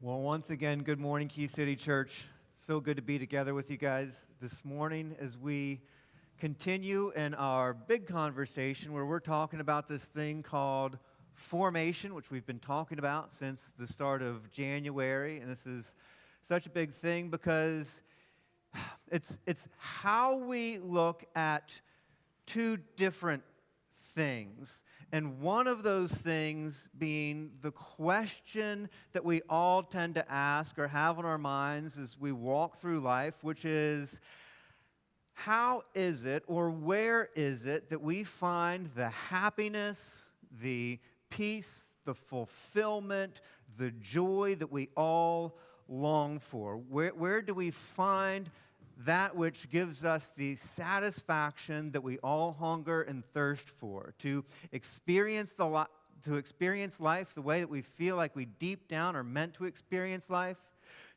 Well, once again, good morning, Key City Church. So good to be together with you guys this morning as we continue in our big conversation where we're talking about this thing called formation, which we've been talking about since the start of January. And this is such a big thing because it's how we look at two different things. And one of those things being the question that we all tend to ask or have on our minds as we walk through life, which is, how is it or where is it that we find the happiness, the peace, the fulfillment, the joy that we all long for? Where do we find that which gives us the satisfaction that we all hunger and thirst for, to experience life the way that we feel like we deep down are meant to experience life,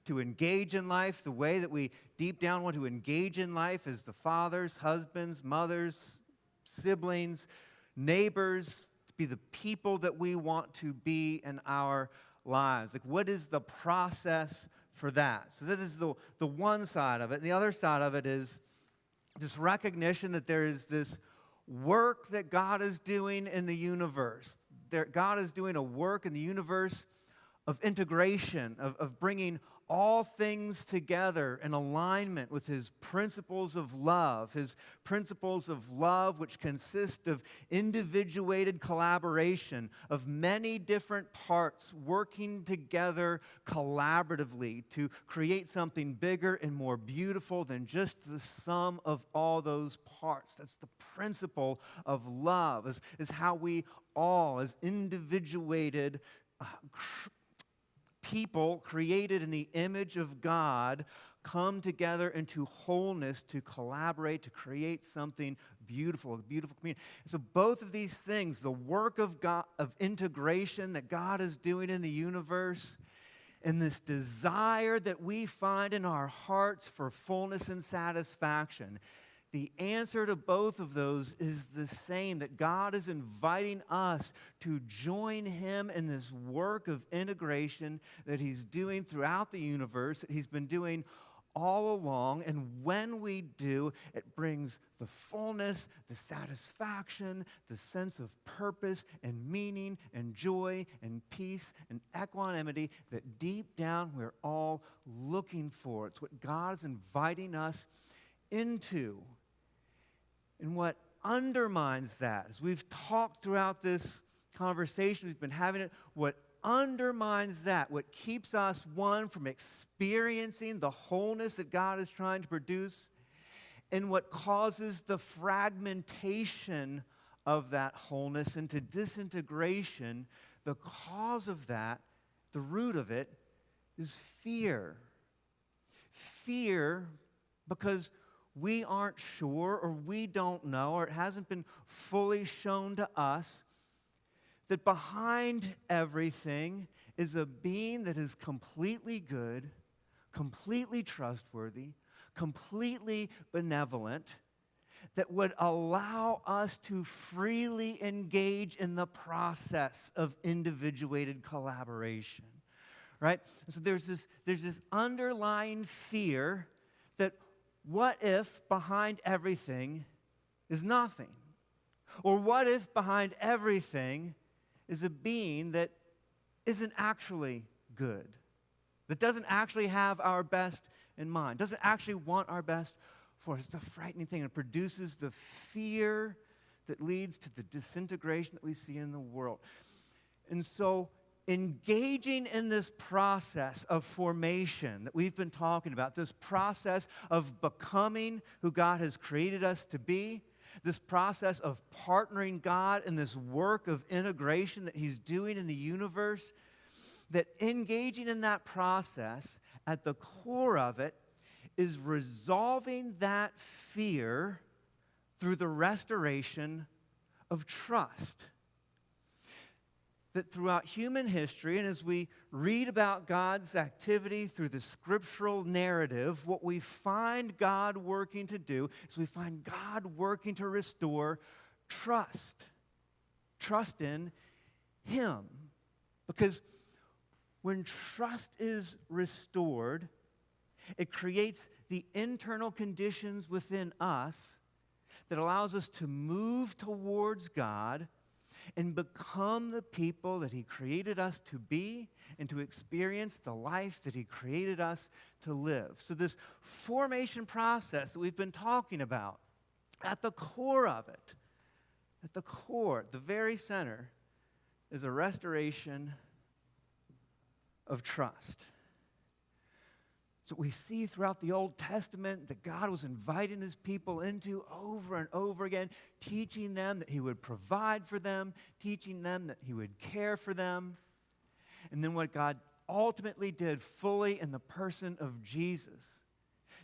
to engage in life the way that we deep down want to engage in life as the fathers, husbands, mothers, siblings, neighbors, to be the people that we want to be in our lives. Like, what is the process for that? So that is the one side of it. And the other side of it is this recognition that there is this work that God is doing in the universe. God is doing a work in the universe of integration, of bringing all things together in alignment with His principles of love. His principles of love, which consist of individuated collaboration, of many different parts working together collaboratively to create something bigger and more beautiful than just the sum of all those parts. That's the principle of love, is how we all, as individuated people created in the image of God, come together into wholeness to collaborate, to create something beautiful, a beautiful community. So both of these things, the work of God, of integration that God is doing in the universe, and this desire that we find in our hearts for fullness and satisfaction, the answer to both of those is the same, that God is inviting us to join Him in this work of integration that He's doing throughout the universe, that He's been doing all along. And when we do, it brings the fullness, the satisfaction, the sense of purpose and meaning and joy and peace and equanimity that deep down we're all looking for. It's what God is inviting us into. And what undermines that, as we've talked throughout this conversation, we've been having it, what undermines that, what keeps us, one, from experiencing the wholeness that God is trying to produce, and what causes the fragmentation of that wholeness into disintegration, the cause of that, the root of it, is fear. Fear because we aren't sure, or we don't know, or it hasn't been fully shown to us that behind everything is a being that is completely good, completely trustworthy, completely benevolent, that would allow us to freely engage in the process of individuated collaboration, right? So there's this underlying fear that what if behind everything is nothing? Or what if behind everything is a being that isn't actually good, that doesn't actually have our best in mind, doesn't actually want our best for us? It's a frightening thing. It produces the fear that leads to the disintegration that we see in the world. And so engaging in this process of formation that we've been talking about, this process of becoming who God has created us to be, this process of partnering God in this work of integration that He's doing in the universe, that engaging in that process, at the core of it, is resolving that fear through the restoration of trust. That throughout human history, and as we read about God's activity through the scriptural narrative, what we find God working to do is we find God working to restore trust. Trust in Him. Because When trust is restored, it creates the internal conditions within us that allows us to move towards God and become the people that He created us to be and to experience the life that He created us to live. So this formation process that we've been talking about, at the core of it, at the core, the very center, is a restoration of trust. So we see throughout the Old Testament that God was inviting His people into over and over again, teaching them that He would provide for them, teaching them that He would care for them. And then what God ultimately did fully in the person of Jesus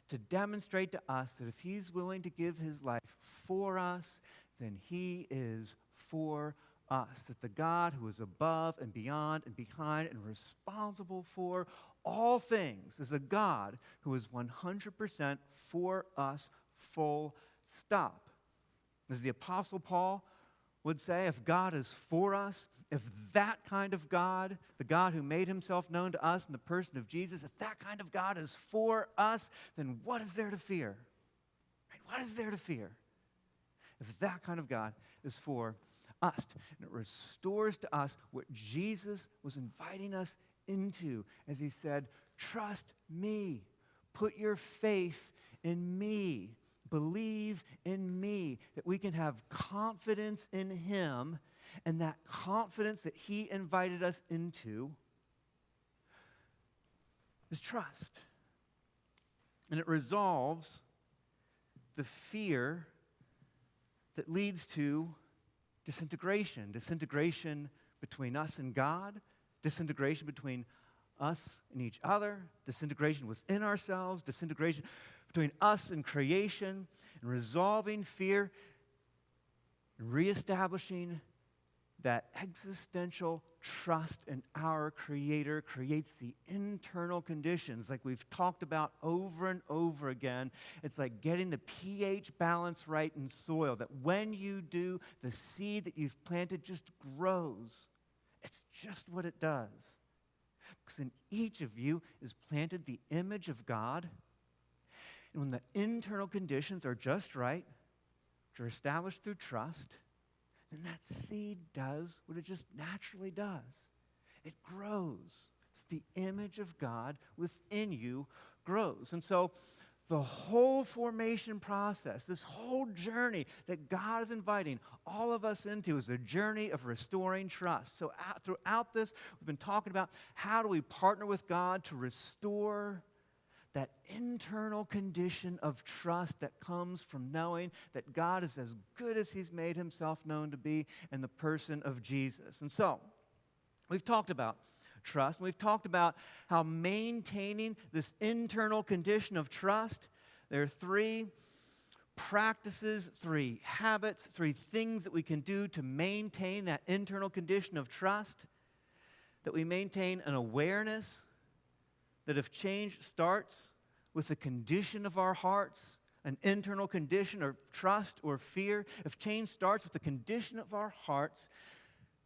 to demonstrate to us that if He's willing to give His life for us, then He is for us. That the God who is above and beyond and behind and responsible for all things is a God who is 100% for us, full stop. As the Apostle Paul would say, if God is for us, if that kind of God, the God who made Himself known to us in the person of Jesus, if that kind of God is for us, then what is there to fear? Right? What is there to fear? If that kind of God is for us, and it restores to us what Jesus was inviting us into, as He said, trust me, put your faith in me, believe in me, that we can have confidence in Him, and that confidence that He invited us into is trust. And it resolves the fear that leads to disintegration between us and God, disintegration between us and each other, disintegration within ourselves, disintegration between us and creation, and resolving fear and reestablishing that existential trust in our Creator creates the internal conditions, like we've talked about over and over again. It's like getting the pH balance right in soil, that when you do, the seed that you've planted just grows. It's just what it does. Because in each of you is planted the image of God. And when the internal conditions are just right, which are established through trust, then that seed does what it just naturally does. It grows. The image of God within you grows. And so the whole formation process, this whole journey that God is inviting all of us into, is a journey of restoring trust. So throughout this, we've been talking about how do we partner with God to restore that internal condition of trust that comes from knowing that God is as good as He's made Himself known to be in the person of Jesus. And so, we've talked about trust, and we've talked about how maintaining this internal condition of trust, there are 3 practices, 3 habits, 3 things that we can do to maintain that internal condition of trust, that we maintain an awareness that if change starts with the condition of our hearts, an internal condition of trust or fear, if change starts with the condition of our hearts,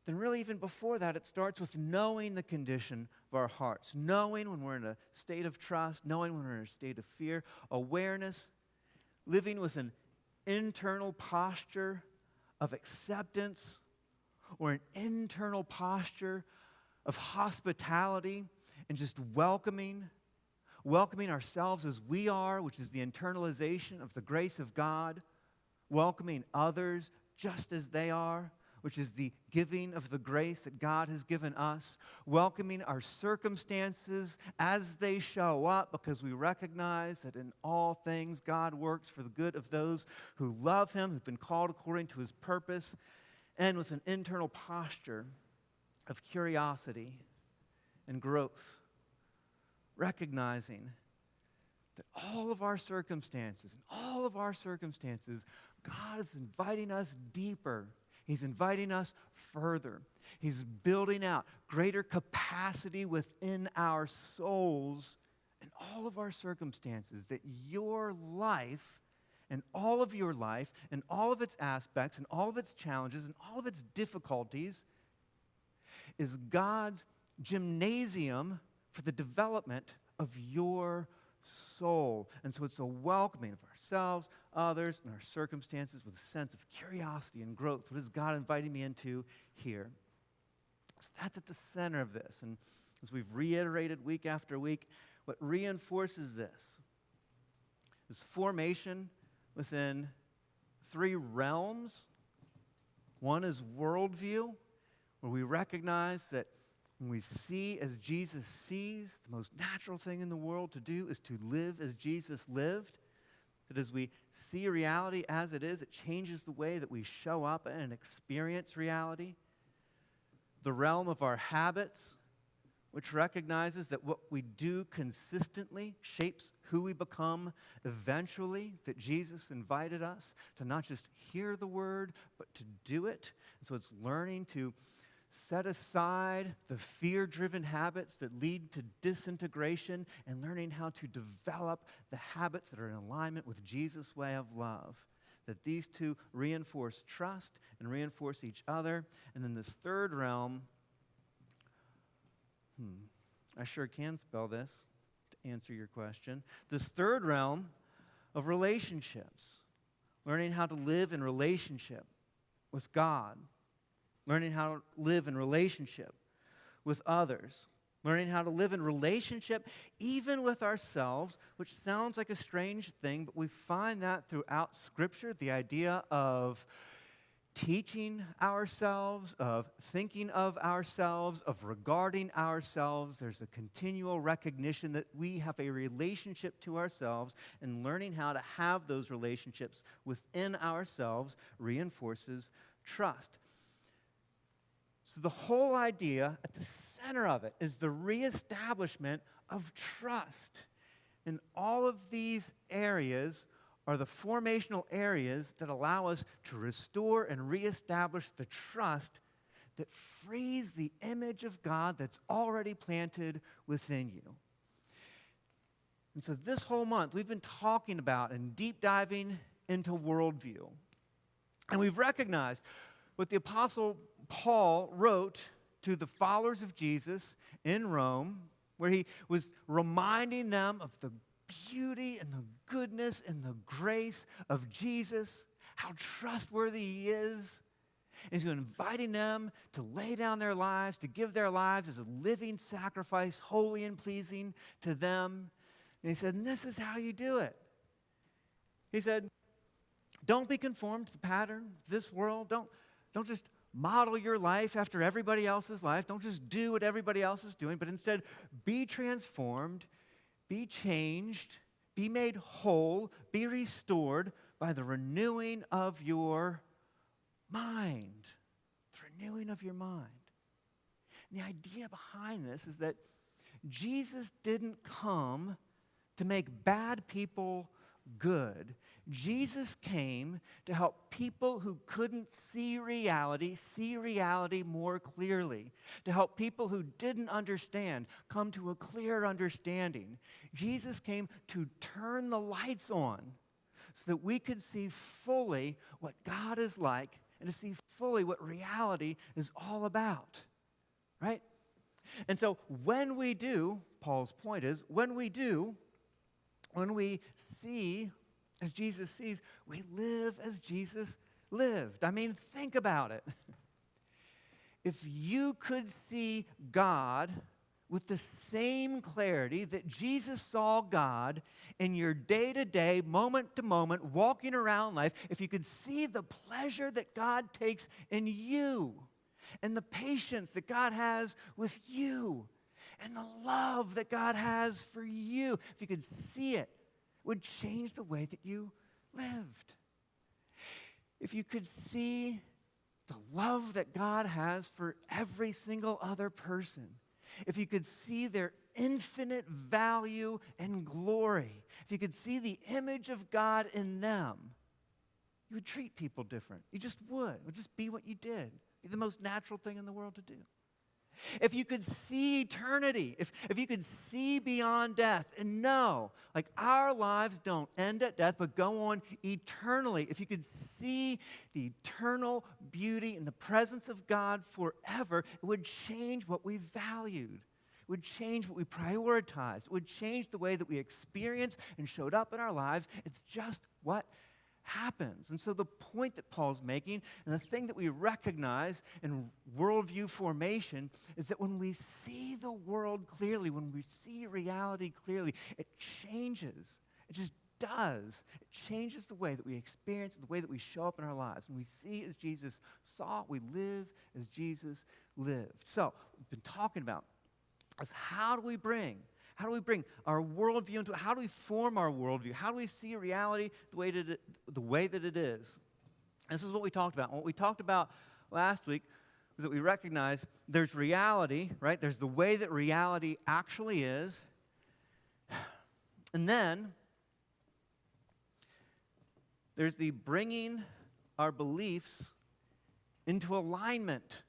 then really even before that, it starts with knowing the condition of our hearts, knowing when we're in a state of trust, knowing when we're in a state of fear, awareness, living with an internal posture of acceptance or an internal posture of hospitality, and just welcoming ourselves as we are, which is the internalization of the grace of God, welcoming others just as they are, which is the giving of the grace that God has given us, welcoming our circumstances as they show up, because we recognize that in all things God works for the good of those who love Him, who've been called according to His purpose, and with an internal posture of curiosity and growth, recognizing that all of our circumstances, God is inviting us deeper. He's inviting us further. He's building out greater capacity within our souls in all of our circumstances, that your life and all of your life and all of its aspects and all of its challenges and all of its difficulties is God's gymnasium for the development of your soul. And so it's a welcoming of ourselves, others, and our circumstances with a sense of curiosity and growth. What is God inviting me into here? So that's at the center of this. And as we've reiterated week after week, what reinforces this is formation within three realms. One is worldview, where we recognize that when we see as Jesus sees, the most natural thing in the world to do is to live as Jesus lived. That as we see reality as it is, it changes the way that we show up and experience reality. The realm of our habits, which recognizes that what we do consistently shapes who we become eventually, that Jesus invited us to not just hear the word, but to do it. And so it's learning to set aside the fear-driven habits that lead to disintegration and learning how to develop the habits that are in alignment with Jesus' way of love. That these two reinforce trust and reinforce each other. And then this third realm, I sure can spell this to answer your question. This third realm of relationships, learning how to live in relationship with God, learning how to live in relationship with others, learning how to live in relationship even with ourselves, which sounds like a strange thing, but we find that throughout Scripture, the idea of teaching ourselves, of thinking of ourselves, of regarding ourselves. There's a continual recognition that we have a relationship to ourselves, and learning how to have those relationships within ourselves reinforces trust. So the whole idea at the center of it is the reestablishment of trust. And all of these areas are the formational areas that allow us to restore and reestablish the trust that frees the image of God that's already planted within you. And so this whole month, we've been talking about and deep diving into worldview. And we've recognized what the Apostle Paul wrote to the followers of Jesus in Rome, where he was reminding them of the beauty and the goodness and the grace of Jesus, how trustworthy he is. And he's inviting them to lay down their lives, to give their lives as a living sacrifice, holy and pleasing to them. And he said, and this is how you do it. He said, don't be conformed to the pattern of this world. Don't just model your life after everybody else's life. Don't just do what everybody else is doing, but instead be transformed, be changed, be made whole, be restored by the renewing of your mind. The renewing of your mind. And the idea behind this is that Jesus didn't come to make bad people good. Jesus came to help people who couldn't see reality more clearly. To help people who didn't understand come to a clear understanding. Jesus came to turn the lights on so that we could see fully what God is like and to see fully what reality is all about. Right? And so when we do, Paul's point is, when we see as Jesus sees, we live as Jesus lived. I mean, think about it. If you could see God with the same clarity that Jesus saw God in your day-to-day, moment-to-moment, walking around life, if you could see the pleasure that God takes in you and the patience that God has with you and the love that God has for you, if you could see it, would change the way that you lived. If you could see the love that God has for every single other person, if you could see their infinite value and glory, if you could see the image of God in them, you would treat people different. You just would. It would just be what you did. Be the most natural thing in the world to do. if you could see eternity, if you could see beyond death and know, like our lives don't end at death but go on eternally, if you could see the eternal beauty in the presence of God forever, it would change what we valued. It would change what we prioritized. It would change the way that we experienced and showed up in our lives. It's just what happens. And so the point that Paul's making, and the thing that we recognize in worldview formation, is that when we see the world clearly, when we see reality clearly, it changes. It just does. It changes the way that we experience, the way that we show up in our lives. When we see as Jesus saw, we live as Jesus lived. So we've been talking about is how do we bring our worldview into it? How do we form our worldview? How do we see reality the way that it is? This is what we talked about. What we talked about last week was that we recognize there's reality, right? There's the way that reality actually is. And then there's the bringing our beliefs into alignment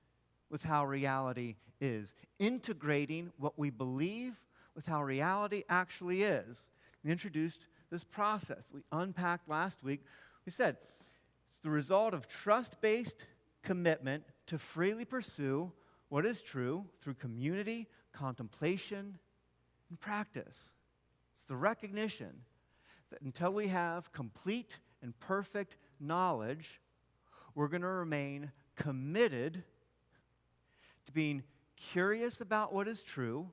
with how reality is, integrating what we believe with how reality actually is. We introduced this process. We unpacked last week. We said it's the result of trust-based commitment to freely pursue what is true through community, contemplation, and practice. It's the recognition that until we have complete and perfect knowledge, we're going to remain committed to being curious about what is true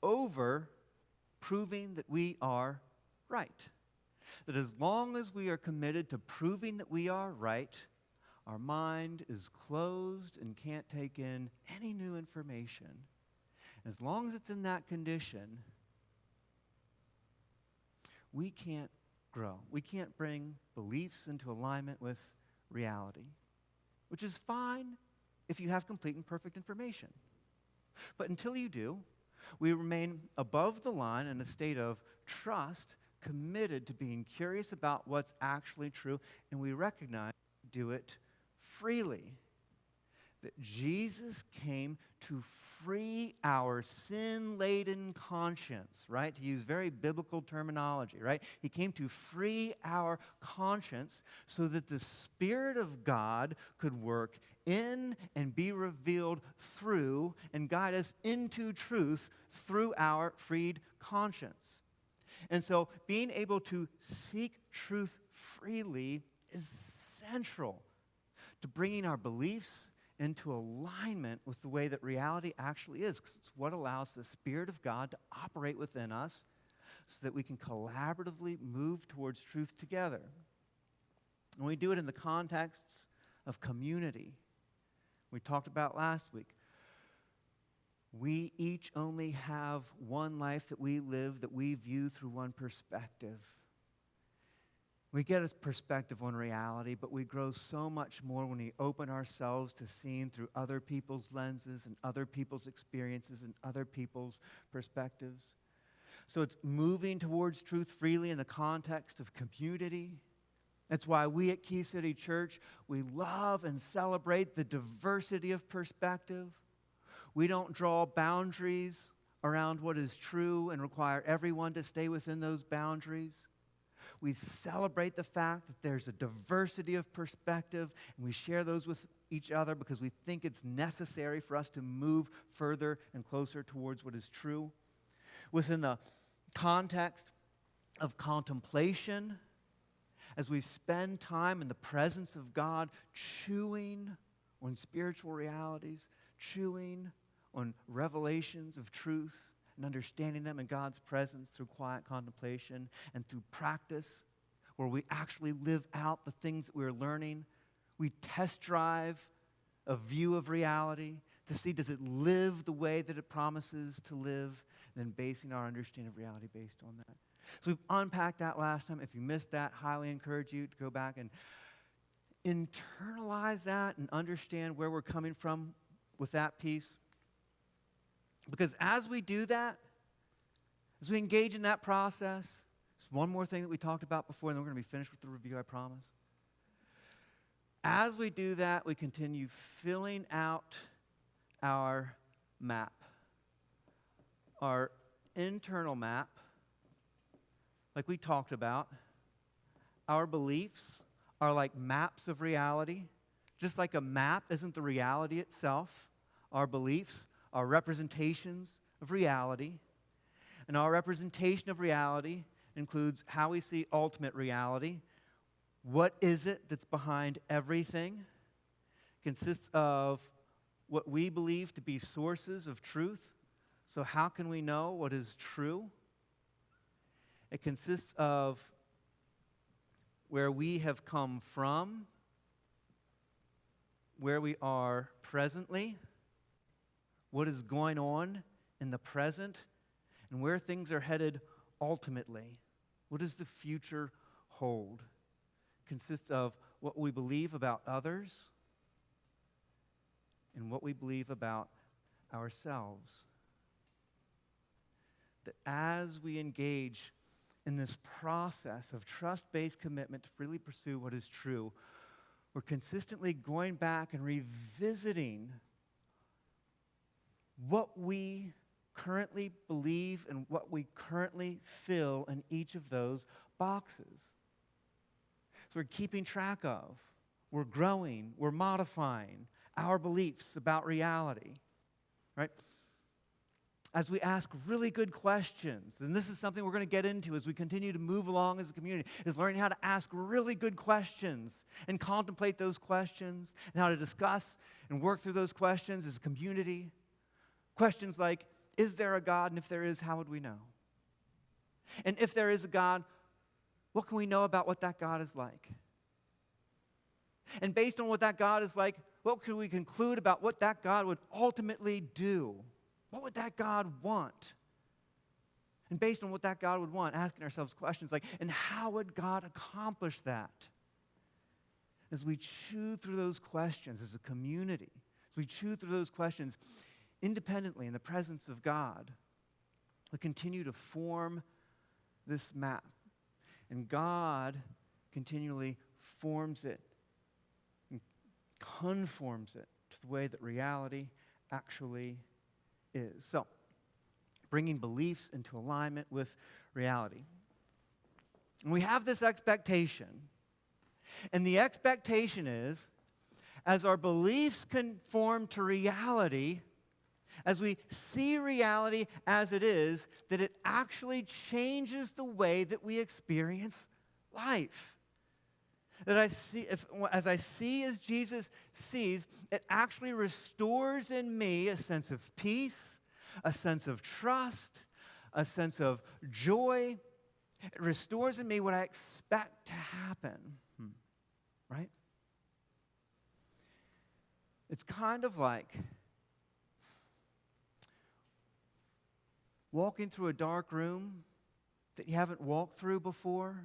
over proving that we are right. That as long as we are committed to proving that we are right, our mind is closed and can't take in any new information. As long as it's in that condition, we can't grow. We can't bring beliefs into alignment with reality, which is fine if you have complete and perfect information. But until you do, we remain above the line in a state of trust, committed to being curious about what's actually true, and we recognize, do it freely. That Jesus came to free our sin-laden conscience, right? To use very biblical terminology, right? He came to free our conscience so that the Spirit of God could work in and be revealed through and guide us into truth through our freed conscience. And so being able to seek truth freely is central to bringing our beliefs into alignment with the way that reality actually is, because it's what allows the Spirit of God to operate within us so that we can collaboratively move towards truth together. And we do it in the contexts of community. We talked about last week. We each only have one life that we live, that we view through one perspective. We get a perspective on reality, but we grow so much more when we open ourselves to seeing through other people's lenses and other people's experiences and other people's perspectives. So it's moving towards truth freely in the context of community. That's why we at Key City Church, we love and celebrate the diversity of perspective. We don't draw boundaries around what is true and require everyone to stay within those boundaries. We celebrate the fact that there's a diversity of perspective, and we share those with each other because we think it's necessary for us to move further and closer towards what is true. Within the context of contemplation, as we spend time in the presence of God, chewing on spiritual realities, chewing on revelations of truth, and understanding them in God's presence through quiet contemplation and through practice, where we actually live out the things that we're learning. We test drive a view of reality to see, does it live the way that it promises to live, and then basing our understanding of reality based on that. So we've unpacked that last time. If you missed that, highly encourage you to go back and internalize that and understand where we're coming from with that piece. Because as we do that, as we engage in that process, it's one more thing that we talked about before, and then we're going to be finished with the review, I promise. As we do that, we continue filling out our map. Our internal map, like we talked about, our beliefs are like maps of reality. Just like a map isn't the reality itself, our beliefs are representations of reality. And our representation of reality includes how we see ultimate reality. What is it that's behind everything? It consists of what we believe to be sources of truth. So how can we know what is true? It consists of where we have come from, where we are presently, what is going on in the present, and where things are headed ultimately. What does the future hold? It consists of what we believe about others and what we believe about ourselves. That as we engage in this process of trust-based commitment to freely pursue what is true, we're consistently going back and revisiting what we currently believe and what we currently fill in each of those boxes. So we're keeping track of, we're growing, we're modifying our beliefs about reality, right? As we ask really good questions, and this is something we're going to get into as we continue to move along as a community, is learning how to ask really good questions and contemplate those questions and how to discuss and work through those questions as a community. Questions like, is there a God? And if there is, how would we know? And if there is a God, what can we know about what that God is like? And based on what that God is like, what can we conclude about what that God would ultimately do? What would that God want? And based on what that God would want, asking ourselves questions like, and how would God accomplish that? As we chew through those questions as a community, as we chew through those questions independently in the presence of God, we continue to form this map. And God continually forms it and conforms it to the way that reality actually is. So, bringing beliefs into alignment with reality. And we have this expectation. And the expectation is, as our beliefs conform to reality, as we see reality as it is, that it actually changes the way that we experience life. That as I see as Jesus sees, it actually restores in me a sense of peace, a sense of trust, a sense of joy. It restores in me what I expect to happen, right? It's kind of like walking through a dark room that you haven't walked through before,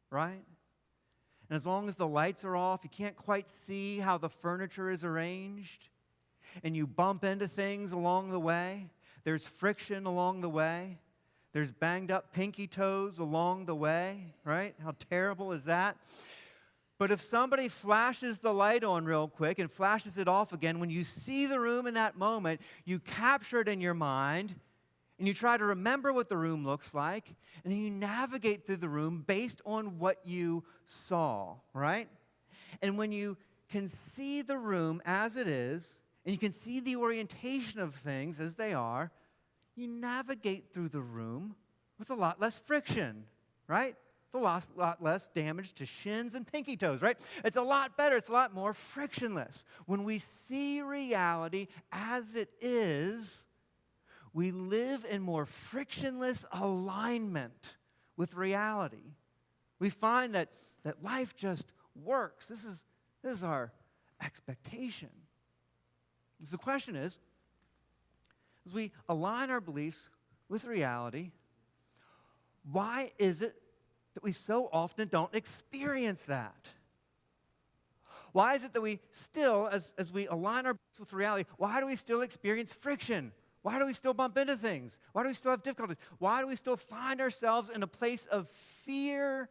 right? And as long as the lights are off, you can't quite see how the furniture is arranged. And you bump into things along the way. There's friction along the way. There's banged up pinky toes along the way, right? How terrible is that? But if somebody flashes the light on real quick and flashes it off again, when you see the room in that moment, you capture it in your mind, and you try to remember what the room looks like, and then you navigate through the room based on what you saw, right? And when you can see the room as it is, and you can see the orientation of things as they are, you navigate through the room with a lot less friction, right? It's a lot less damage to shins and pinky toes, right? It's a lot better. It's a lot more frictionless. When we see reality as it is, we live in more frictionless alignment with reality. We find that life just works. This is our expectation. So the question is, as we align our beliefs with reality, why is it that we so often don't experience that? Why is it that we still, as we align our beliefs with reality, why do we still experience friction? Why do we still bump into things? Why do we still have difficulties? Why do we still find ourselves in a place of fear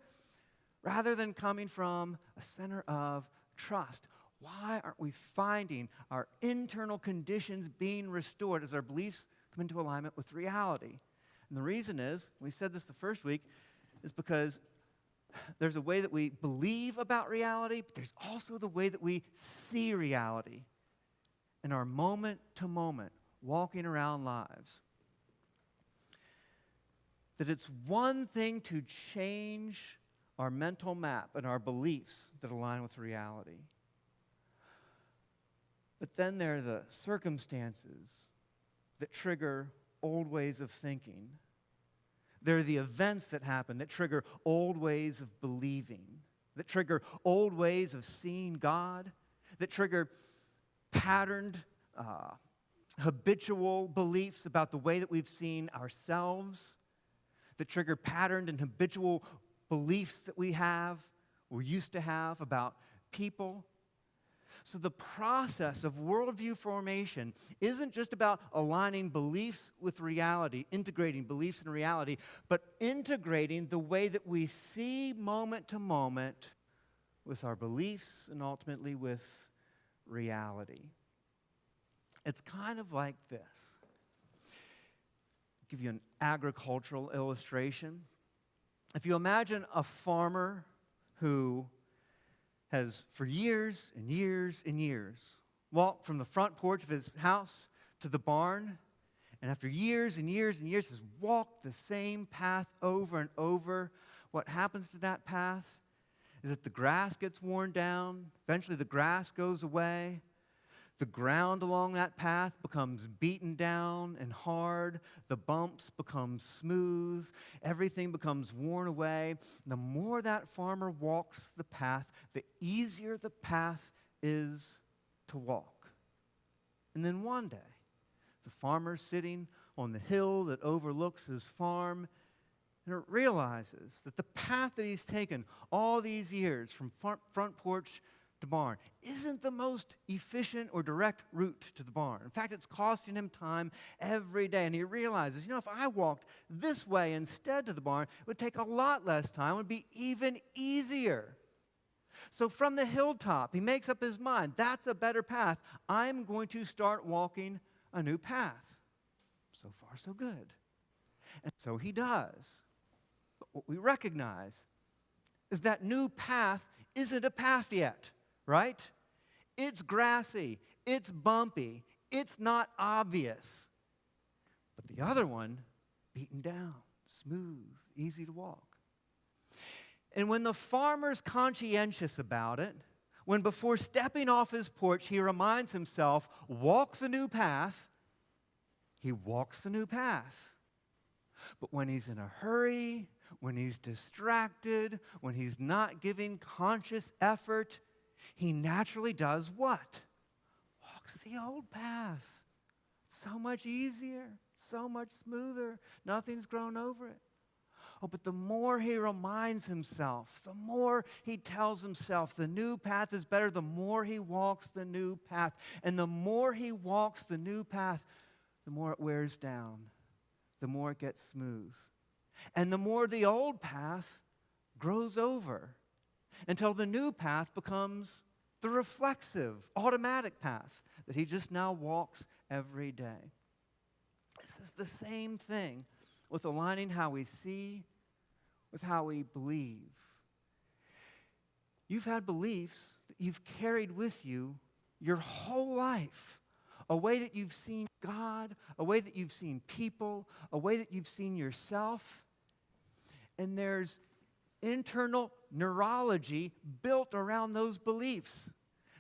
rather than coming from a center of trust? Why aren't we finding our internal conditions being restored as our beliefs come into alignment with reality? And the reason is, we said this the first week, is because there's a way that we believe about reality, but there's also the way that we see reality in our moment-to-moment walking around lives. That it's one thing to change our mental map and our beliefs that align with reality. But then there are the circumstances that trigger old ways of thinking. There are the events that happen that trigger old ways of believing, that trigger old ways of seeing God, that trigger patterned, habitual beliefs about the way that we've seen ourselves, that trigger patterned and habitual beliefs that we have or used to have about people. So the process of worldview formation isn't just about aligning beliefs with reality, integrating beliefs and reality, but integrating the way that we see moment to moment with our beliefs and ultimately with reality. It's kind of like this. I'll give you an agricultural illustration. If you imagine a farmer who has for years and years and years walked from the front porch of his house to the barn, and after years and years and years has walked the same path over and over, what happens to that path is that the grass gets worn down, eventually the grass goes away, the ground along that path becomes beaten down and hard. The bumps become smooth. Everything becomes worn away. And the more that farmer walks the path, the easier the path is to walk. And then one day, the farmer's sitting on the hill that overlooks his farm, and it realizes that the path that he's taken all these years from front porch to barn isn't the most efficient or direct route to the barn. In fact, it's costing him time every day. And he realizes, if I walked this way instead to the barn, it would take a lot less time. It would be even easier. So from the hilltop, he makes up his mind, that's a better path. I'm going to start walking a new path. So far, so good. And so he does. But what we recognize is that new path isn't a path yet. Right? It's grassy, it's bumpy, it's not obvious. But the other one, beaten down, smooth, easy to walk. And when the farmer's conscientious about it, when before stepping off his porch he reminds himself, walk the new path, he walks the new path. But when he's in a hurry, when he's distracted, when he's not giving conscious effort, he naturally does what? Walks the old path. It's so much easier, so much smoother. Nothing's grown over it. Oh, but the more he reminds himself, the more he tells himself the new path is better, the more he walks the new path. And the more he walks the new path, the more it wears down, the more it gets smooth. And the more the old path grows over, until the new path becomes the reflexive, automatic path that he just now walks every day. This is the same thing with aligning how we see with how we believe. You've had beliefs that you've carried with you your whole life, a way that you've seen God, a way that you've seen people, a way that you've seen yourself, and there's internal neurology built around those beliefs.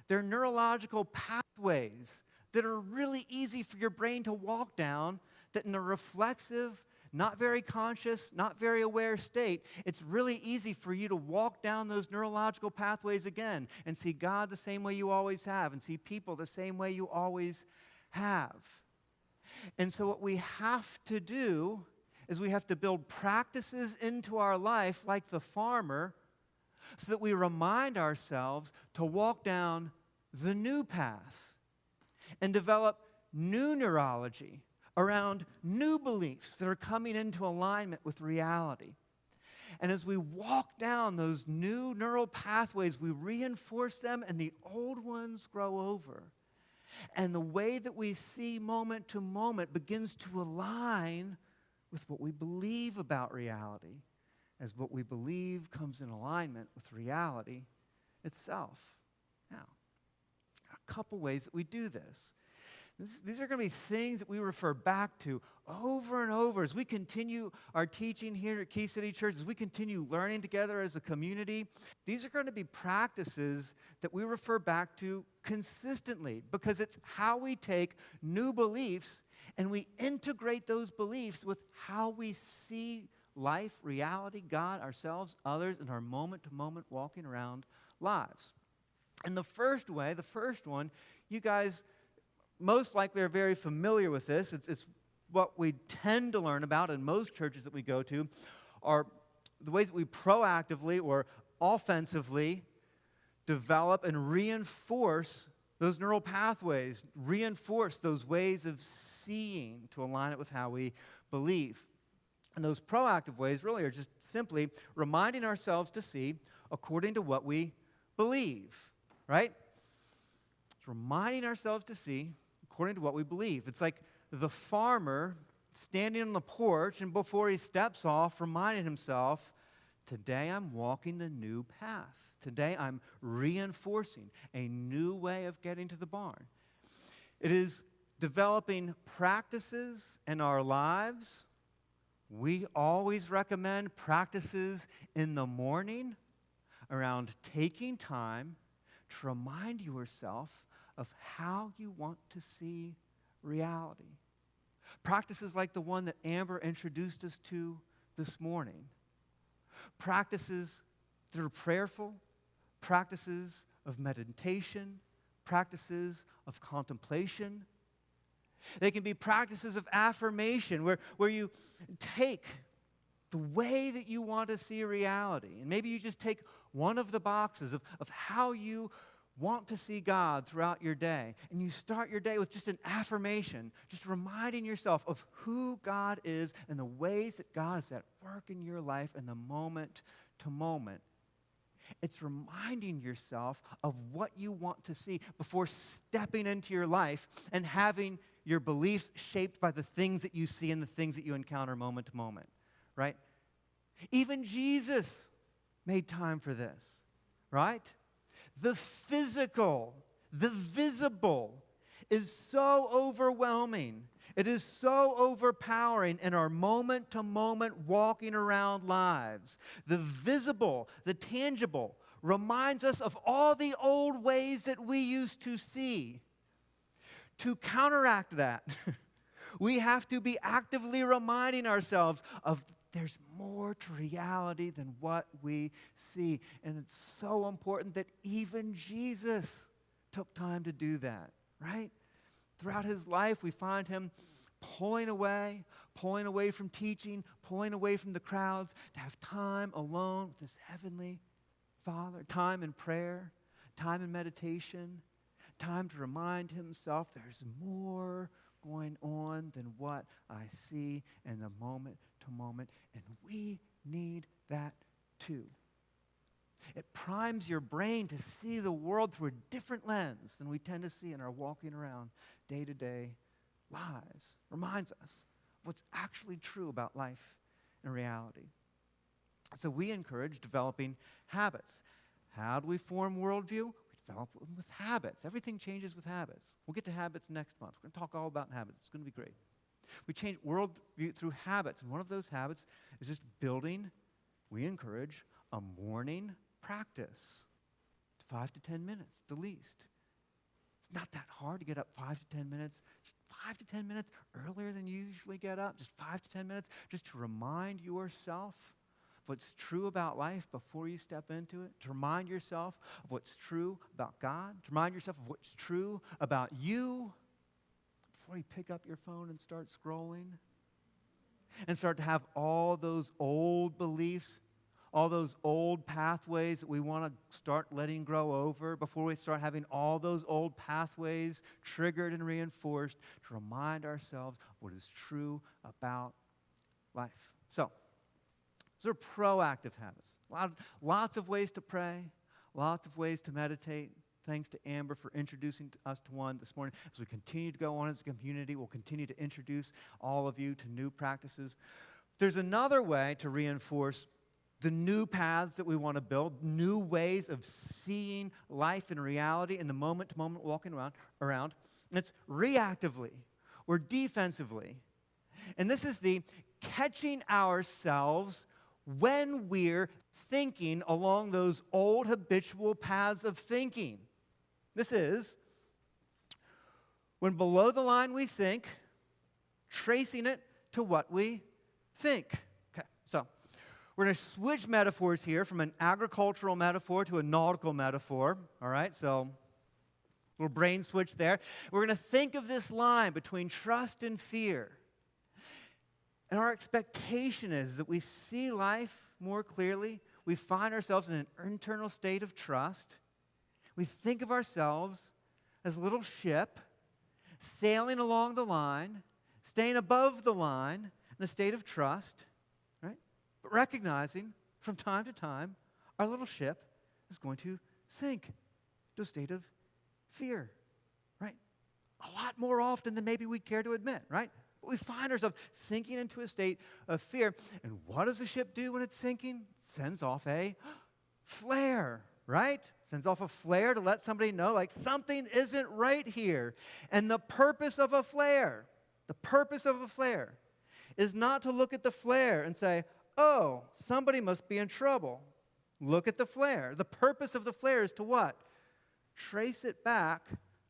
They're neurological pathways that are really easy for your brain to walk down, that in a reflexive, not very conscious, not very aware state, it's really easy for you to walk down those neurological pathways again and see God the same way you always have and see people the same way you always have. And so what we have to do is we have to build practices into our life like the farmer so that we remind ourselves to walk down the new path and develop new neurology around new beliefs that are coming into alignment with reality. And as we walk down those new neural pathways, we reinforce them and the old ones grow over. And the way that we see moment to moment begins to align with what we believe about reality, as what we believe comes in alignment with reality itself. Now, a couple ways that we do this. These are going to be things that we refer back to over and over as we continue our teaching here at Key City Church, as we continue learning together as a community. These are going to be practices that we refer back to consistently because it's how we take new beliefs and we integrate those beliefs with how we see life, reality, God, ourselves, others, in our moment-to-moment walking around lives. And the first one, you guys most likely are very familiar with this. It's what we tend to learn about in most churches that we go to are the ways that we proactively or offensively develop and reinforce those neural pathways, reinforce those ways of seeing to align it with how we believe. And those proactive ways really are just simply reminding ourselves to see according to what we believe, right? It's reminding ourselves to see according to what we believe. It's like the farmer standing on the porch and before he steps off, reminding himself, today I'm walking the new path. Today I'm reinforcing a new way of getting to the barn. It is developing practices in our lives. We always recommend practices in the morning around taking time to remind yourself of how you want to see reality. Practices like the one that Amber introduced us to this morning. Practices that are prayerful, practices of meditation, practices of contemplation. They can be practices of affirmation where you take the way that you want to see reality. And maybe you just take one of the boxes of how you want to see God throughout your day. And you start your day with just an affirmation, just reminding yourself of who God is and the ways that God is at work in your life in the moment to moment. It's reminding yourself of what you want to see before stepping into your life and having your beliefs shaped by the things that you see and the things that you encounter moment to moment, right? Even Jesus made time for this, right? The physical, the visible is so overwhelming. It is so overpowering in our moment-to-moment walking around lives. The visible, the tangible, reminds us of all the old ways that we used to see. To counteract that, we have to be actively reminding ourselves of there's more to reality than what we see. And it's so important that even Jesus took time to do that, right? Throughout his life, we find him pulling away from teaching, pulling away from the crowds to have time alone with his heavenly Father, time in prayer, time in meditation, time to remind himself there's more going on than what I see in the moment to moment, and we need that too. It primes your brain to see the world through a different lens than we tend to see in our walking around day-to-day lives. Reminds us of what's actually true about life and reality. So we encourage developing habits. How do we form worldview? Develop them with habits. Everything changes with habits. We'll get to habits next month. We're going to talk all about habits. It's going to be great. We change worldview through habits, and one of those habits is just building, we encourage, a morning practice. 5 to 10 minutes, the least. It's not that hard to get up 5 to 10 minutes. Just 5 to 10 minutes earlier than you usually get up. Just 5 to 10 minutes just to remind yourself what's true about life before you step into it, to remind yourself of what's true about God, to remind yourself of what's true about you before you pick up your phone and start scrolling and start to have all those old beliefs, all those old pathways that we want to start letting grow over before we start having all those old pathways triggered and reinforced to remind ourselves of what is true about life. So, Those are proactive habits. Lots of ways to pray, lots of ways to meditate. Thanks to Amber for introducing us to one this morning. As we continue to go on as a community, we'll continue to introduce all of you to new practices. There's another way to reinforce the new paths that we want to build, new ways of seeing life and reality in the moment-to-moment walking around. And it's reactively or defensively. And this is the catching ourselves when we're thinking along those old habitual paths of thinking. This is when below the line we think, tracing it to what we think. Okay, so we're going to switch metaphors here from an agricultural metaphor to a nautical metaphor. All right, so little brain switch there. We're going to think of this line between trust and fear. And our expectation is that we see life more clearly. We find ourselves in an internal state of trust. We think of ourselves as a little ship sailing along the line, staying above the line in a state of trust, right? But recognizing from time to time our little ship is going to sink to a state of fear, right? A lot more often than maybe we'd care to admit, right? But we find ourselves sinking into a state of fear. And what does the ship do when it's sinking? It sends off a flare, right? Sends off a flare to let somebody know, like, something isn't right here. And the purpose of a flare is not to look at the flare and say, oh, somebody must be in trouble. Look at the flare. The purpose of the flare is to what? Trace it back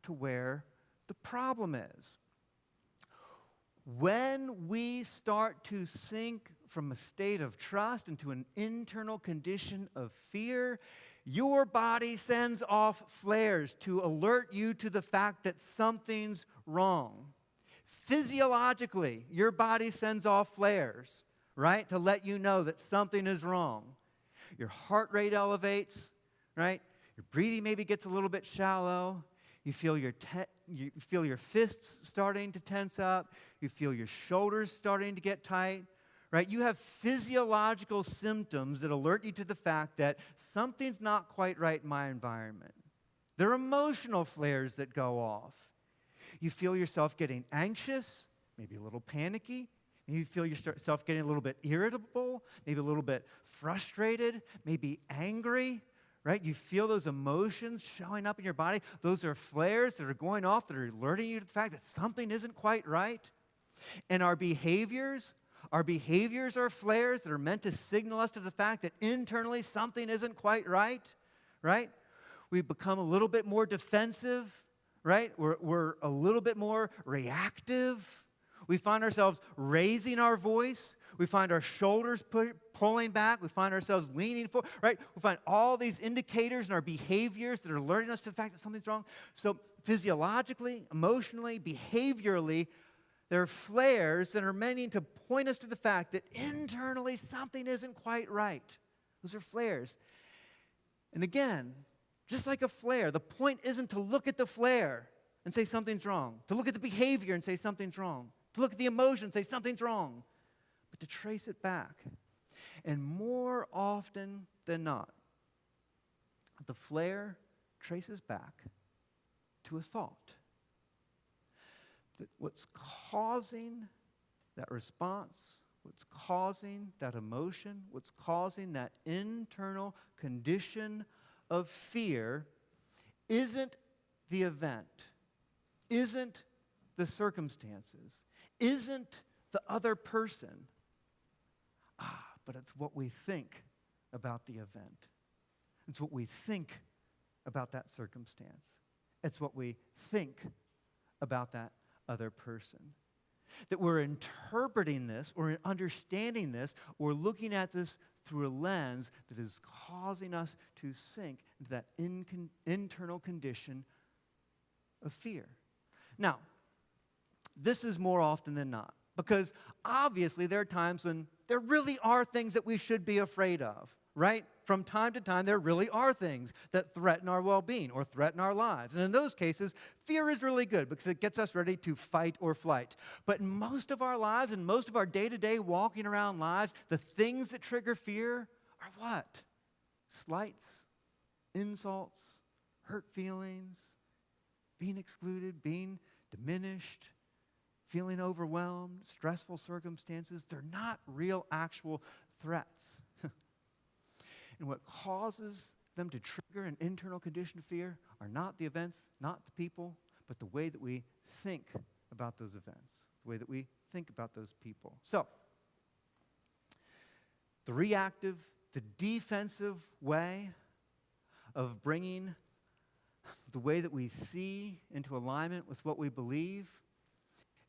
to where the problem is. When we start to sink from a state of trust into an internal condition of fear, your body sends off flares to alert you to the fact that something's wrong. Physiologically, your body sends off flares, right, to let you know that something is wrong. Your heart rate elevates, right? Your breathing maybe gets a little bit shallow. You feel your fists starting to tense up. You feel your shoulders starting to get tight, right? You have physiological symptoms that alert you to the fact that something's not quite right in my environment. There are emotional flares that go off. You feel yourself getting anxious, maybe a little panicky. Maybe you feel yourself getting a little bit irritable, maybe a little bit frustrated, maybe angry. Right? You feel those emotions showing up in your body. Those are flares that are going off that are alerting you to the fact that something isn't quite right. And our behaviors are flares that are meant to signal us to the fact that internally something isn't quite right. Right? We become a little bit more defensive. Right? We're a little bit more reactive. We find ourselves raising our voice. We find our shoulders pulling back. We find ourselves leaning forward, right? We find all these indicators in our behaviors that are alerting us to the fact that something's wrong. So physiologically, emotionally, behaviorally, there are flares that are meaning to point us to the fact that internally something isn't quite right. Those are flares. And again, just like a flare, the point isn't to look at the flare and say something's wrong, to look at the behavior and say something's wrong, to look at the emotion and say something's wrong, but to trace it back. And more often than not, the flare traces back to a thought. That what's causing that response, what's causing that emotion, what's causing that internal condition of fear isn't the event, isn't the circumstances, isn't the other person. But it's what we think about the event. It's what we think about that circumstance. It's what we think about that other person. That we're interpreting this or understanding this or looking at this through a lens that is causing us to sink into that internal condition of fear. Now, this is more often than not, because obviously there are times when there really are things that we should be afraid of, right? From time to time, there really are things that threaten our well-being or threaten our lives. And in those cases, fear is really good because it gets us ready to fight or flight. But in most of our lives and most of our day-to-day walking around lives, the things that trigger fear are what? Slights, insults, hurt feelings, being excluded, being diminished, feeling overwhelmed, stressful circumstances. They're not real, actual threats. And what causes them to trigger an internal condition of fear are not the events, not the people, but the way that we think about those events, the way that we think about those people. So, the reactive, the defensive way of bringing the way that we see into alignment with what we believe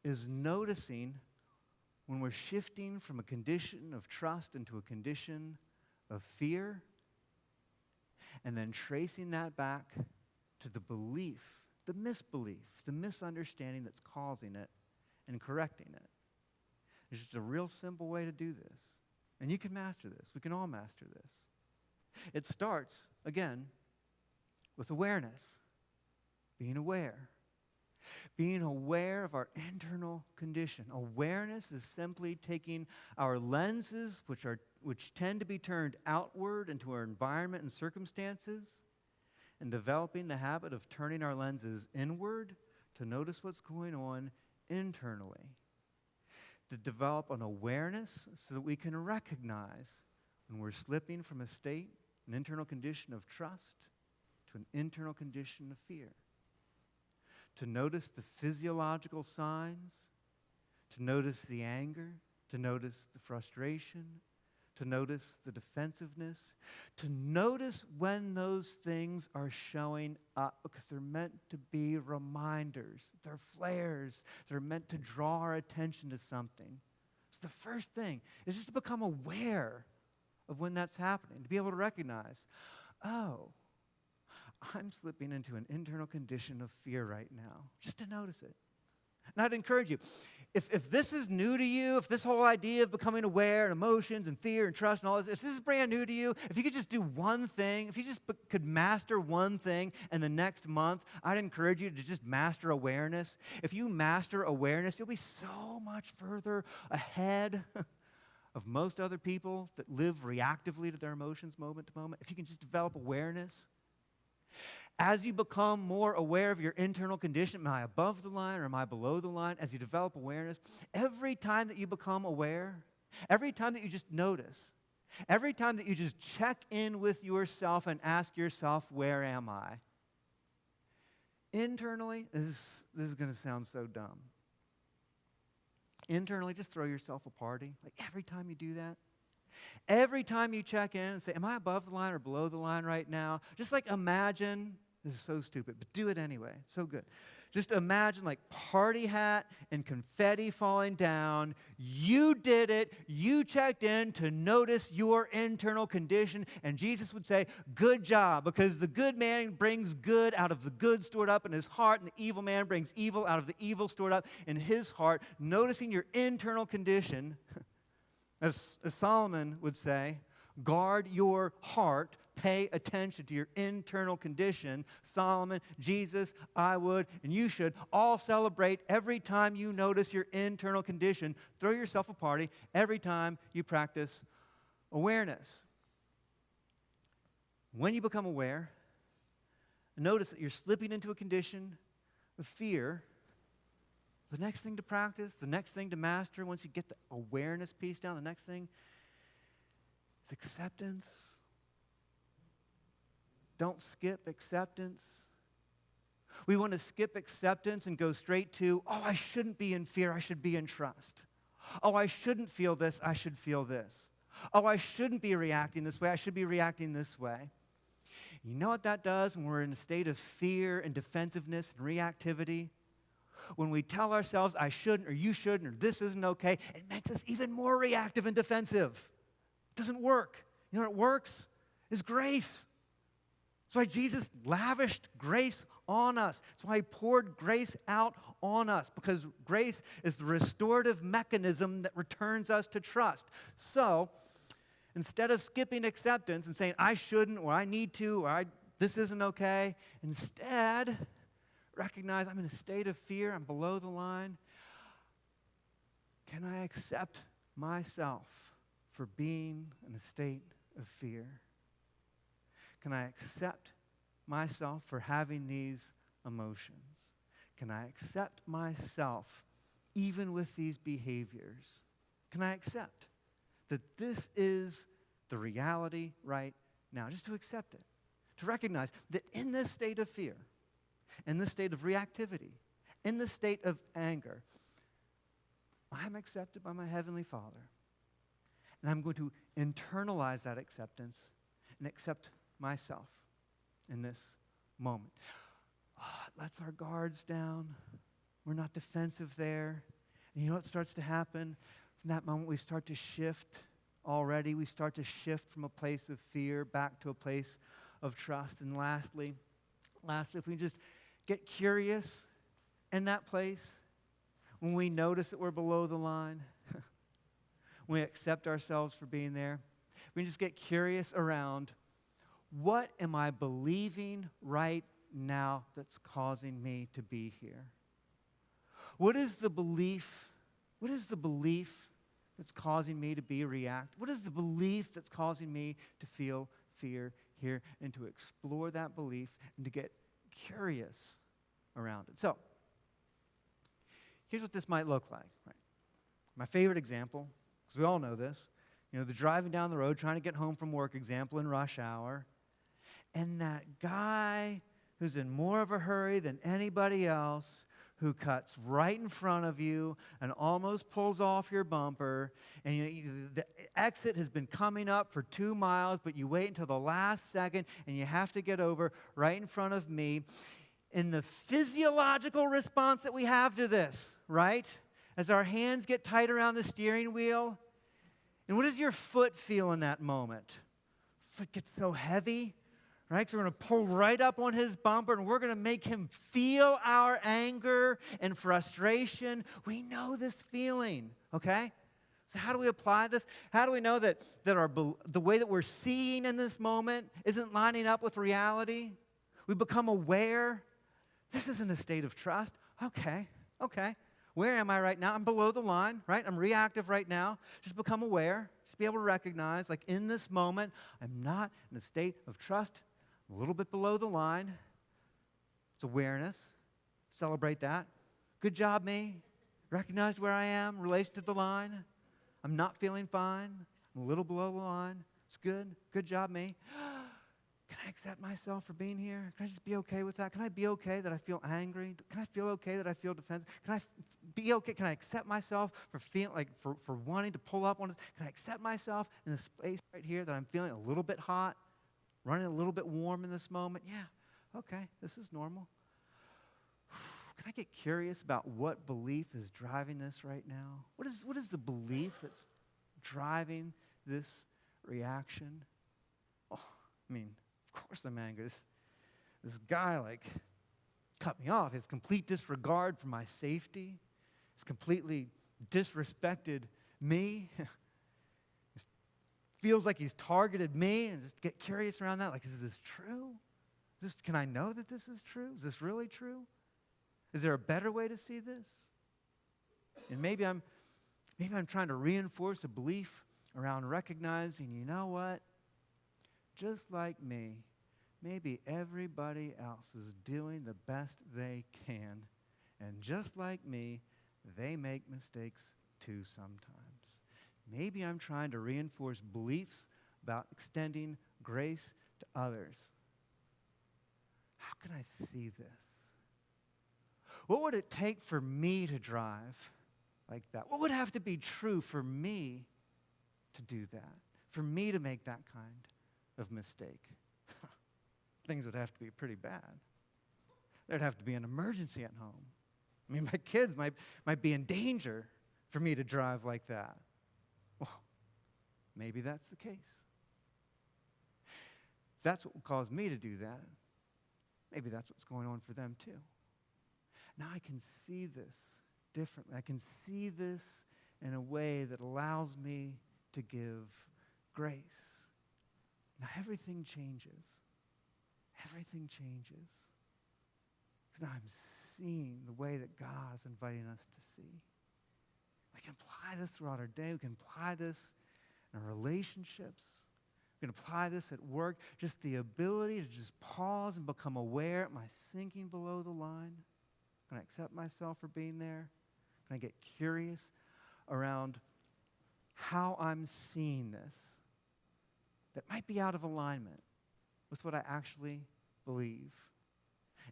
is noticing when we're shifting from a condition of trust into a condition of fear, and then tracing that back to the belief, the misbelief, the misunderstanding that's causing it, and correcting it. There's just a real simple way to do this. And you can master this. We can all master this. It starts, again, with awareness. Being aware. Being aware of our internal condition. Awareness is simply taking our lenses, which tend to be turned outward into our environment and circumstances, and developing the habit of turning our lenses inward to notice what's going on internally. To develop an awareness so that we can recognize when we're slipping from a state, an internal condition of trust, to an internal condition of fear. To notice the physiological signs, to notice the anger, to notice the frustration, to notice the defensiveness, to notice when those things are showing up, because they're meant to be reminders. They're flares. They're meant to draw our attention to something. So the first thing is just to become aware of when that's happening, to be able to recognize, oh, I'm slipping into an internal condition of fear right now, just to notice it. And I'd encourage you, if this is new to you, if this whole idea of becoming aware and emotions and fear and trust and all this, if this is brand new to you, if you could just do one thing, if you just could master one thing in the next month, I'd encourage you to just master awareness. If you master awareness, you'll be so much further ahead of most other people that live reactively to their emotions moment to moment. If you can just develop awareness. As you become more aware of your internal condition, am I above the line or am I below the line? As you develop awareness, every time that you become aware, every time that you just notice, every time that you just check in with yourself and ask yourself, where am I? Internally, this is going to sound so dumb. Internally, just throw yourself a party. Like every time you do that, every time you check in and say, am I above the line or below the line right now? Just like imagine, this is so stupid, but do it anyway. It's so good. Just imagine like party hat and confetti falling down. You did it. You checked in to notice your internal condition. And Jesus would say, good job, because the good man brings good out of the good stored up in his heart, and the evil man brings evil out of the evil stored up in his heart. Noticing your internal condition, as Solomon would say, guard your heart, pay attention to your internal condition. Solomon, Jesus, I would, and you should all celebrate every time you notice your internal condition. Throw yourself a party every time you practice awareness. When you become aware, notice that you're slipping into a condition of fear. The next thing to practice, the next thing to master, once you get the awareness piece down, the next thing is acceptance. Don't skip acceptance. We want to skip acceptance and go straight to, oh, I shouldn't be in fear, I should be in trust. Oh, I shouldn't feel this, I should feel this. Oh, I shouldn't be reacting this way, I should be reacting this way. You know what that does when we're in a state of fear and defensiveness and reactivity? When we tell ourselves, I shouldn't, or you shouldn't, or this isn't okay, it makes us even more reactive and defensive. It doesn't work. You know what works? Is grace. That's why Jesus lavished grace on us. That's why he poured grace out on us, because grace is the restorative mechanism that returns us to trust. So, instead of skipping acceptance and saying, I shouldn't, or I need to, or this isn't okay, instead, recognize I'm in a state of fear, I'm below the line. Can I accept myself for being in a state of fear? Can I accept myself for having these emotions? Can I accept myself even with these behaviors? Can I accept that this is the reality right now? Just to accept it. To recognize that in this state of fear, in this state of reactivity, in this state of anger, I'm accepted by my Heavenly Father. And I'm going to internalize that acceptance and accept myself in this moment. It lets our guards down. We're not defensive there. And you know what starts to happen? From that moment, we start to shift already. We start to shift from a place of fear back to a place of trust. And lastly, if we just get curious in that place, when we notice that we're below the line, when we accept ourselves for being there, we just get curious around, what am I believing right now that's causing me to be here? What is the belief? What is the belief that's causing me to react? What is the belief that's causing me to feel fear here? And to explore that belief and to get curious around it. So, here's what this might look like. Right? My favorite example, because we all know this, the driving down the road, trying to get home from work example in rush hour, and that guy who's in more of a hurry than anybody else, who cuts right in front of you and almost pulls off your bumper, and the exit has been coming up for 2 miles, but you wait until the last second, and you have to get over right in front of me. In the physiological response that we have to this, right? As our hands get tight around the steering wheel, and what does your foot feel in that moment? Foot gets so heavy, right? So we're going to pull right up on his bumper, and we're going to make him feel our anger and frustration. We know this feeling, okay? So how do we apply this? How do we know that the way that we're seeing in this moment isn't lining up with reality? We become aware. This isn't a state of trust. Okay. Where am I right now? I'm below the line, right? I'm reactive right now. Just become aware. Just be able to recognize, like in this moment, I'm not in a state of trust. I'm a little bit below the line. It's awareness. Celebrate that. Good job, me. Recognize where I am, relate to the line. I'm not feeling fine. I'm a little below the line. It's good. Good job, me. Can I accept myself for being here? Can I just be okay with that? Can I be okay that I feel angry? Can I feel okay that I feel defensive? Can I be okay? Can I accept myself for feeling like for wanting to pull up on it? Can I accept myself in this space right here that I'm feeling a little bit hot, running a little bit warm in this moment? Yeah, okay, this is normal. Can I get curious about what belief is driving this right now? What is the belief that's driving this reaction? Oh, of course I'm angry. This guy, cut me off. His complete disregard for my safety. He's completely disrespected me. Feels like he's targeted me, and just get curious around that. Is this true? Can I know that this is true? Is this really true? Is there a better way to see this? And maybe I'm trying to reinforce a belief around recognizing, you know what? Just like me, maybe everybody else is doing the best they can. And just like me, they make mistakes too sometimes. Maybe I'm trying to reinforce beliefs about extending grace to others. How can I see this? What would it take for me to drive like that? What would have to be true for me to do that? For me to make that kind of mistake? Things would have to be pretty bad. There'd have to be an emergency at home. My kids might be in danger for me to drive like that. Well, maybe that's the case. If that's what will cause me to do that, maybe that's what's going on for them too. Now I can see this differently. I can see this in a way that allows me to give grace. Now everything changes. Everything changes. Because now I'm seeing the way that God is inviting us to see. We can apply this throughout our day. We can apply this in our relationships. We can apply this at work. Just the ability to just pause and become aware. Am I sinking below the line? Can I accept myself for being there? Can I get curious around how I'm seeing this that might be out of alignment with what I actually believe?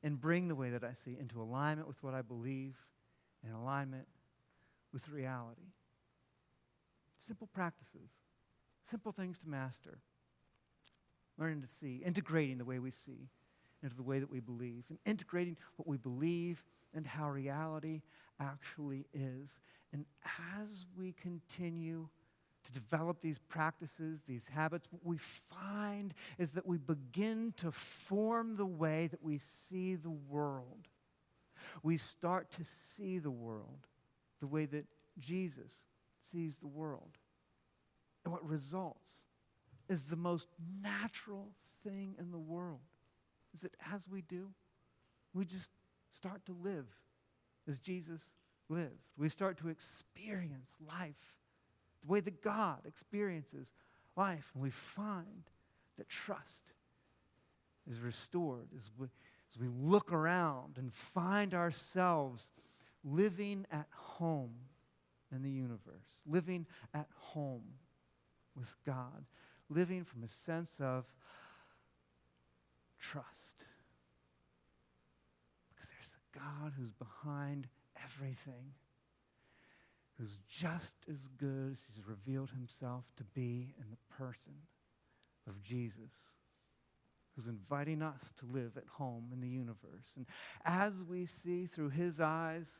And bring the way that I see into alignment with what I believe and alignment with reality. Simple practices, simple things to master. Learning to see, integrating the way we see into the way that we believe, and integrating what we believe and how reality actually is. And as we continue to develop these practices, these habits, what we find is that we begin to form the way that we see the world. We start to see the world the way that Jesus sees the world. And what results is the most natural thing in the world, is that as we do, we just start to live as Jesus lived. We start to experience life the way that God experiences life. And we find that trust is restored as we look around and find ourselves living at home in the universe, living at home with God, living from a sense of trust. Because there's a God who's behind everything, who's just as good as he's revealed himself to be in the person of Jesus, who's inviting us to live at home in the universe. And as we see through his eyes,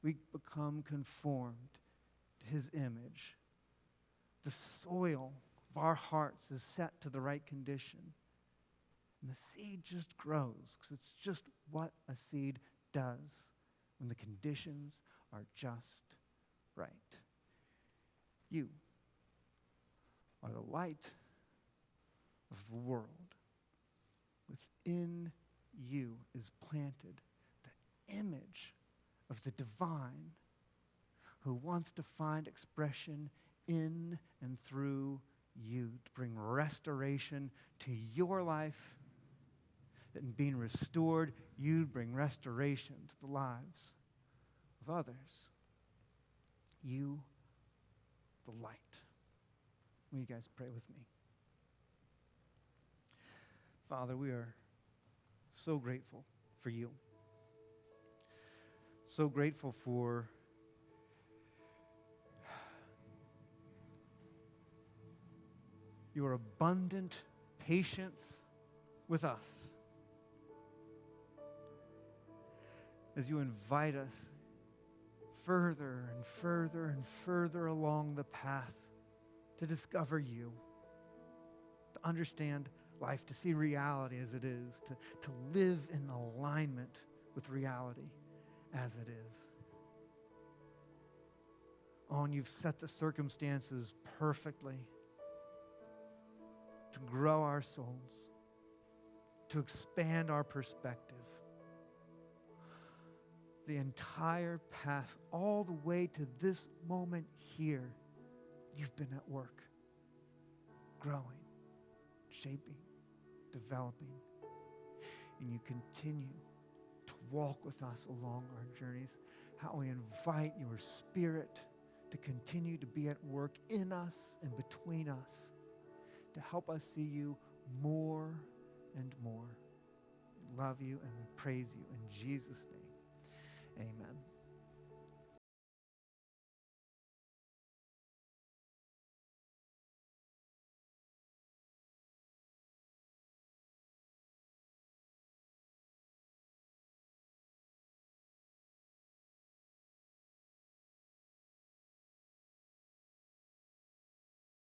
we become conformed to his image. The soil of our hearts is set to the right condition. And the seed just grows, because it's just what a seed does when the conditions are just right. You are the light of the world. Within you is planted the image of the divine, who wants to find expression in and through you to bring restoration to your life. That in being restored, you bring restoration to the lives of others. You, the light. Will you guys pray with me? Father, we are so grateful for you. So grateful for your abundant patience with us as you invite us further and further and further along the path to discover you, to understand life, to see reality as it is, to live in alignment with reality as it is. Oh, and you've set the circumstances perfectly to grow our souls, to expand our perspective. The entire path, all the way to this moment here, you've been at work, growing, shaping, developing, and you continue to walk with us along our journeys. How we invite your Spirit to continue to be at work in us and between us, to help us see you more and more. We love you and we praise you in Jesus' name. Amen.